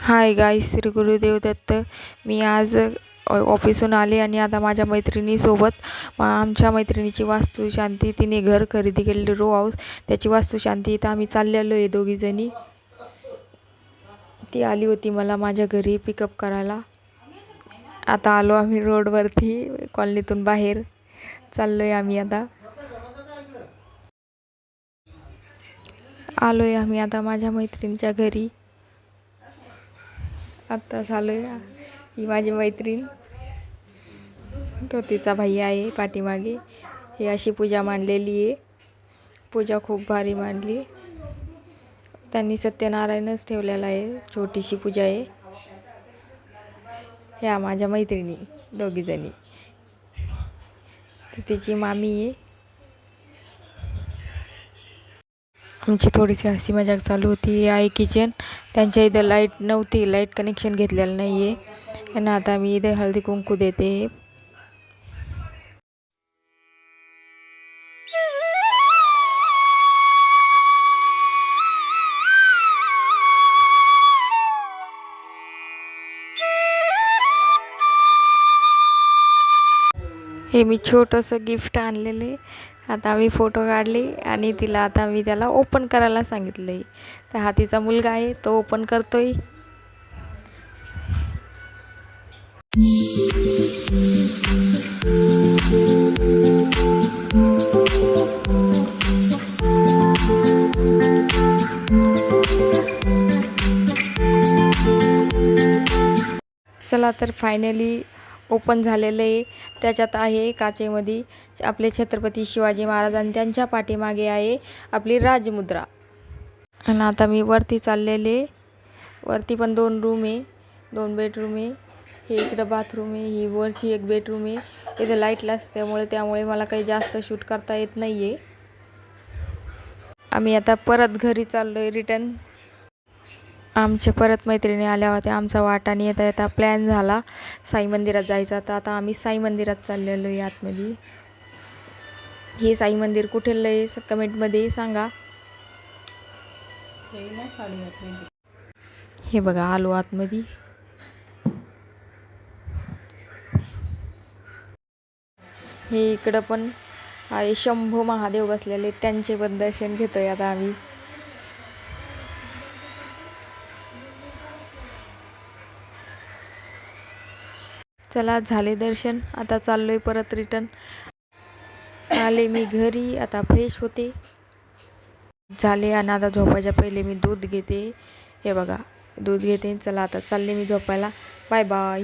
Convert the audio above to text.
Hi guys, Shri Gurudev Datta. मी आज ऑफिसून आले आणि आता माझ्या मैत्रिणीसोबत आमच्या मैत्रिणीची वास्तुशांती, तिने घर खरेदी केलेलं रो हाऊस, त्याची वास्तुशांती. इथं आम्ही चाललेलो आहे दोघीजणी. ती आली होती मला माझ्या घरी पिकअप करायला. आता आलो आम्ही रोडवरती, कॉलनीतून बाहेर चाललो आहे आम्ही. आता आलो आहे आम्ही आता माझ्या मैत्रिणीच्या घरी. आता झालं आहे. ही माझी मैत्रीण, तो तिचा भाई आहे पाठीमागे. ही अशी पूजा मांडलेली आहे. पूजा खूप भारी मांडली. त्यांनी सत्यनारायणच ठेवलेला आहे, छोटीशी पूजा आहे. ह्या माझ्या मैत्रिणी दोघीजणी. तिची मामी आहे. आमची थोडीशी हसी मजाक चालू होती. हे आहे किचन. त्यांच्या इथं लाईट नव्हती, लाईट कनेक्शन घेतलेलं नाही आहे. आणि आता मी इथे हळदी कुंकू देते. हे मी छोटंसं गिफ्ट आणलेले. आता मी फोटो काढले आणि आता मी त्याला ओपन करायला सांगितलं आहे. तर हा तिचा मुलगा आहे, तो ओपन करतोय. चला तर फायनली ओपन झालेलं आहे. त्याच्यात आहे काचेमध्ये आपले छत्रपती शिवाजी महाराज आणि त्यांच्या पाठीमागे आहे आपली राजमुद्रा. आणि आता मी वरती चाललेले. वरती पण 2 रूम आहे, 2 बेडरूम आहे. हे इकडं बाथरूम आहे, ही वरची एक बेडरूम आहे. इथं लाईट असल्यामुळे त्यामुळे मला काही जास्त शूट करता येत नाही आहे. आम्ही आता परत घरी चाललो आहे, रिटर्न. आमच्या परत मैत्रिणी आल्या होत्या. आमचा वाटाने येता येता प्लॅन झाला साई मंदिरात जायचा. तर आता आम्ही साई मंदिरात चाललेलो आहे आतमध्ये. हे साई मंदिर कुठे आहे कमेंटमध्ये सांगा. हे बघा, आलो आतमध्ये. हे इकडं पण आहे शंभू महादेव बसलेले, त्यांचे पण दर्शन घेतोय आता आम्ही. चला, झाले दर्शन. आता चाललोय परत रिटर्न. आले मी घरी. आता फ्रेश होते झाले आणि आता झोपायच्या पहिले मी दूध घेते. हे बघा, दूध घेते. चला आता चालले मी झोपायला. Bye bye.